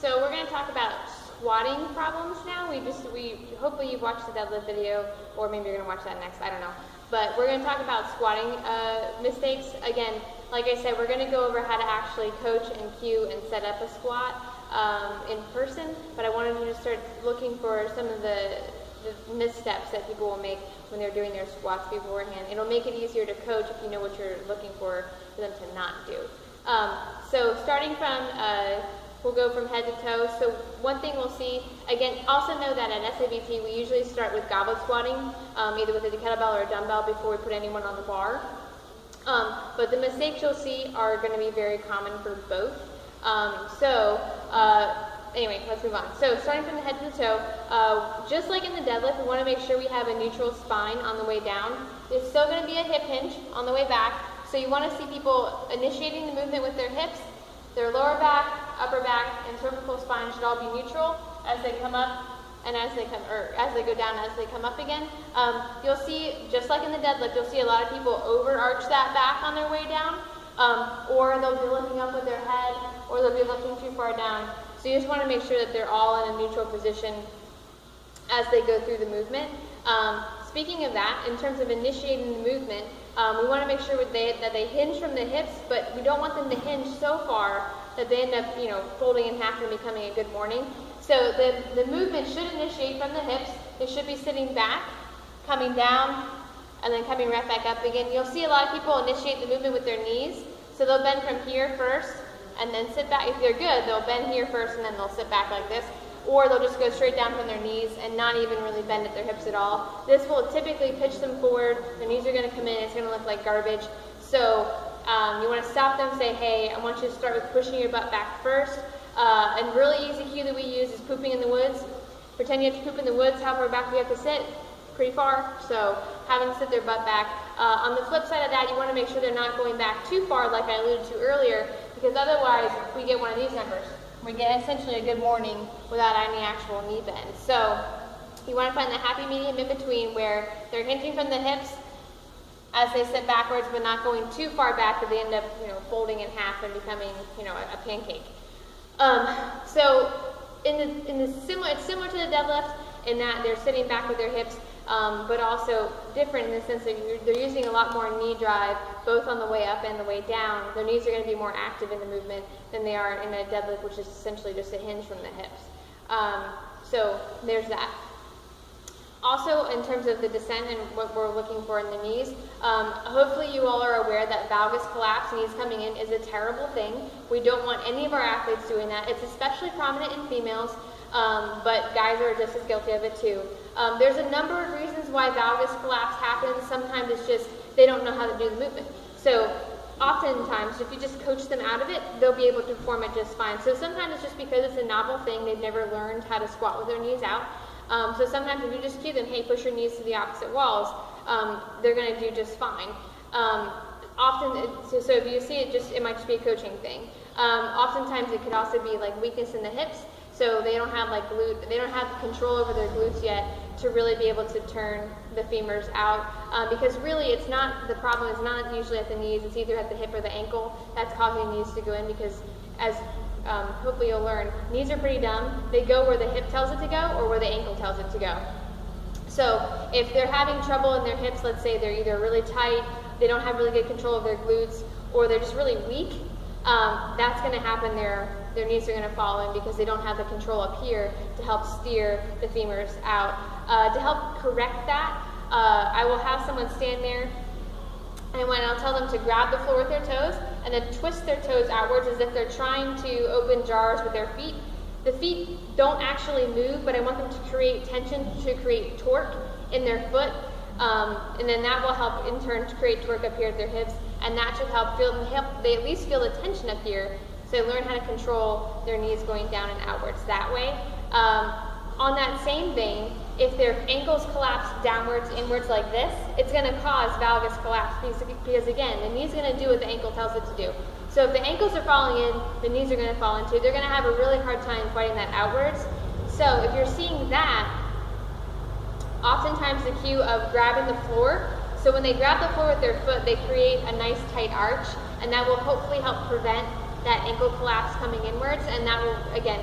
So we're going to talk about squatting problems now. Hopefully you've watched the deadlift video, or maybe you're going to watch that next, I don't know. But we're going to talk about squatting mistakes. Again, like I said, we're going to go over how to actually coach and cue and set up a squat in person, but I wanted to just start looking for some of the missteps that people will make when they're doing their squats beforehand. It'll make it easier to coach if you know what you're looking for them to not do. So starting from, we'll go from head to toe. So one thing we'll see, again, also know that at SAPT we usually start with goblet squatting, either with a kettlebell or a dumbbell before we put anyone on the bar. But the mistakes you'll see are going to be very common for both. Anyway, let's move on. So starting from the head to the toe, just like in the deadlift, we want to make sure we have a neutral spine on the way down. There's still going to be a hip hinge on the way back. So you want to see people initiating the movement with their hips. Their lower back, upper back, and cervical spine should all be neutral as they come up and as they go down, as they come up again. You'll see, just like in the deadlift, you'll see a lot of people overarch that back on their way down, or they'll be looking up with their head, or they'll be looking too far down. So you just want to make sure that they're all in a neutral position as they go through the movement. Speaking of that, in terms of initiating the movement, we want to make sure that they hinge from the hips, but we don't want them to hinge so far that they end up, folding in half and becoming a good morning. So the movement should initiate from the hips. They should be sitting back, coming down, and then coming right back up again. You'll see a lot of people initiate the movement with their knees. So they'll bend from here first, and then sit back. If they're good, they'll bend here first, and then they'll sit back like this. Or they'll just go straight down from their knees and not even really bend at their hips at all. This will typically pitch them forward. Their knees are going to come in. It's going to look like garbage. So you want to stop them, say, hey, I want you to start with pushing your butt back first. And really easy cue that we use is pooping in the woods. Pretend you have to poop in the woods. How far back do you have to sit? Pretty far. So having to sit their butt back. On the flip side of that, you want to make sure they're not going back too far, like I alluded to earlier, because otherwise we get one of these numbers. We get essentially a good morning without any actual knee bend. So you want to find the happy medium in between where they're hinging from the hips as they sit backwards, but not going too far back that they end up, folding in half and becoming, a pancake. So it's similar to the deadlift in that they're sitting back with their hips, but also different in the sense that they're using a lot more knee drive, both on the way up and the way down. Their knees are going to be more active in the movement than they are in a deadlift, which is essentially just a hinge from the hips. So there's that. Also, in terms of the descent and what we're looking for in the knees, hopefully you all are aware that valgus collapse, knees coming in, is a terrible thing. We don't want any of our athletes doing that. It's especially prominent in females, but guys are just as guilty of it too. There's a number of reasons why valgus collapse happens. Sometimes it's just they don't know how to do the movement. So oftentimes, if you just coach them out of it, they'll be able to perform it just fine. So sometimes it's just because it's a novel thing. They've never learned how to squat with their knees out. So sometimes if you just cue them, hey, push your knees to the opposite walls, they're going to do just fine. So if you see it, it might just be a coaching thing. Oftentimes it could also be like weakness in the hips. So they don't have they don't have control over their glutes yet to really be able to turn the femurs out. Because really the problem is not usually at the knees, it's either at the hip or the ankle that's causing the knees to go in, because as hopefully you'll learn, knees are pretty dumb. They go where the hip tells it to go or where the ankle tells it to go. So if they're having trouble in their hips, let's say they're either really tight, they don't have really good control of their glutes, or they're just really weak, that's going to happen. Their knees are going to fall in because they don't have the control up here to help steer the femurs out. To help correct that, I will have someone stand there, and I'll tell them to grab the floor with their toes and then twist their toes outwards as if they're trying to open jars with their feet. The feet don't actually move, but I want them to create tension, to create torque in their foot, and then that will help in turn to create torque up here at their hips, and that should help they at least feel the tension up here, so they learn how to control their knees going down and outwards that way. On that same vein, if their ankles collapse downwards, inwards like this, it's going to cause valgus collapse because again, the knee's going to do what the ankle tells it to do. So if the ankles are falling in, the knees are going to fall in too. They're going to have a really hard time fighting that outwards. So if you're seeing that, oftentimes the cue of grabbing the floor, so when they grab the floor with their foot, they create a nice tight arch, and that will hopefully help prevent that ankle collapse coming inwards, and that will, again,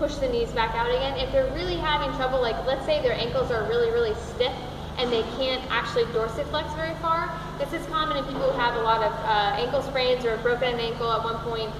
push the knees back out again. If they're really having trouble, like let's say their ankles are really, really stiff and they can't actually dorsiflex very far, this is common in people who have a lot of ankle sprains or broken an ankle at one point,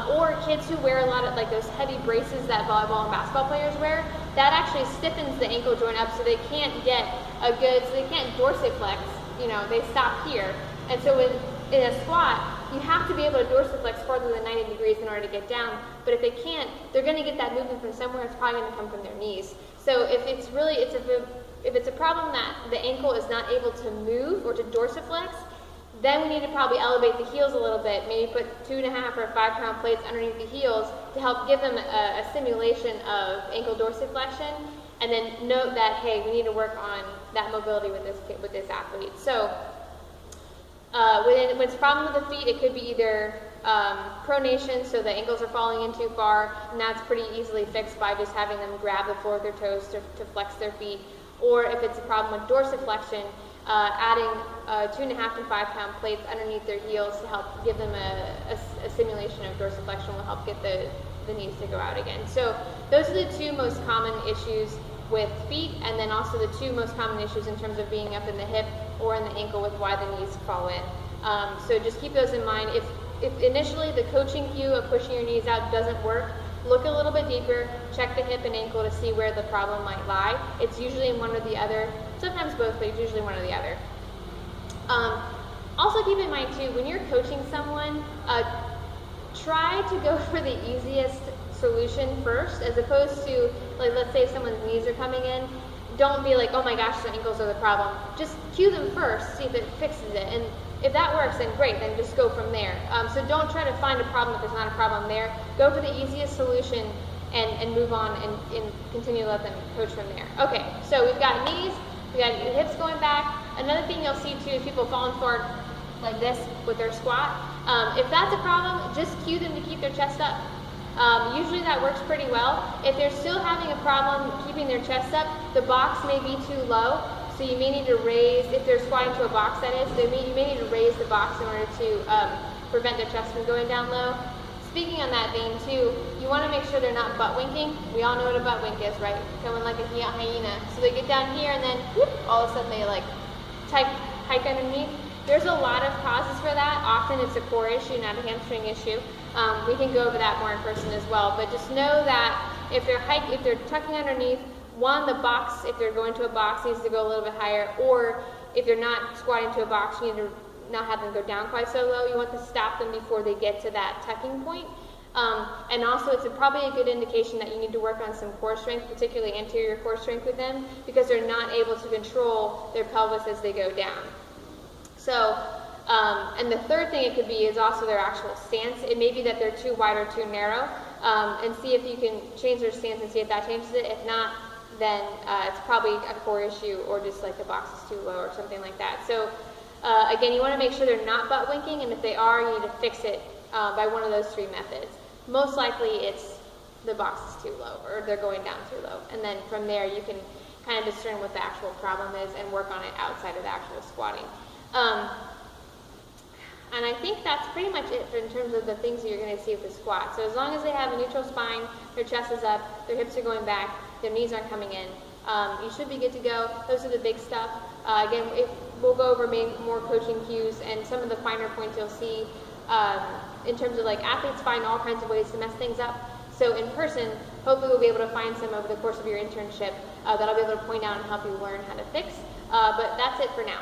or kids who wear a lot of like those heavy braces that volleyball and basketball players wear. That actually stiffens the ankle joint up so they can't get a good, so they can't dorsiflex, you know, they stop here. And so in a squat, you have to be able to dorsiflex farther than 90 degrees in order to get down. But if they can't, they're going to get that movement from somewhere. It's probably going to come from their knees. So if it's really, if it's a problem that the ankle is not able to move or to dorsiflex, then we need to probably elevate the heels a little bit, maybe put 2.5 or 5 pound plates underneath the heels to help give them a simulation of ankle dorsiflexion, and then note that, hey, we need to work on that mobility with this athlete. So when it's a problem with the feet, it could be either pronation, so the ankles are falling in too far, and that's pretty easily fixed by just having them grab the floor with their toes to flex their feet. Or if it's a problem with dorsiflexion, adding 2.5 to 5 pound plates underneath their heels to help give them a simulation of dorsiflexion will help get the knees to go out again. So those are the two most common issues with feet, and then also the two most common issues in terms of being up in the hip or in the ankle with why the knees fall in. So just keep those in mind. If initially the coaching cue of pushing your knees out doesn't work, look a little bit deeper, check the hip and ankle to see where the problem might lie. It's usually in one or the other, sometimes both, but it's usually one or the other. Also keep in mind too, when you're coaching someone, try to go for the easiest solution first, as opposed to, like, let's say if someone's knees are coming in, don't be like, oh my gosh, their ankles are the problem. Just cue them first, see if it fixes it, and if that works, then great, then just go from there. So don't try to find a problem if there's not a problem there. Go for the easiest solution and move on and continue to let them coach from there. Okay, so we've got knees, we got the hips going back. Another thing you'll see too is people falling forward like this with their squat. If that's a problem, just cue them to keep their chest up. Usually that works pretty well. If they're still having a problem keeping their chest up, the box may be too low. So you may need to raise, if they're squatting to a box that is, you may need to raise the box in order to prevent their chest from going down low. Speaking on that vein too, you want to make sure they're not butt winking. We all know what a butt wink is, right? Coming like a hyena. So they get down here and then whoop, all of a sudden they like hike underneath. There's a lot of causes for that. Often it's a core issue, not a hamstring issue. We can go over that more in person as well. But just know that if they're tucking underneath, one, the box, if they're going to a box, needs to go a little bit higher, or if they're not squatting to a box, you need to not have them go down quite so low. You want to stop them before they get to that tucking point. And also, it's probably a good indication that you need to work on some core strength, particularly anterior core strength with them, because they're not able to control their pelvis as they go down. So, and the third thing it could be is also their actual stance. It may be that they're too wide or too narrow, and see if you can change their stance and see if that changes it. If not, then it's probably a core issue, or just like the box is too low or something like that. So again, you want to make sure they're not butt winking, and if they are, you need to fix it by one of those three methods. Most likely it's the box is too low, or they're going down too low, and then from there you can kind of discern what the actual problem is and work on it outside of the actual squatting. And I think that's pretty much it in terms of the things that you're going to see with the squat. So as long as they have a neutral spine, their chest is up, their hips are going back, their knees aren't coming in, you should be good to go. Those are the big stuff. Again, we'll go over more coaching cues and some of the finer points you'll see in terms of, like, athletes find all kinds of ways to mess things up. So in person, hopefully we'll be able to find some over the course of your internship that I'll be able to point out and help you learn how to fix. But that's it for now.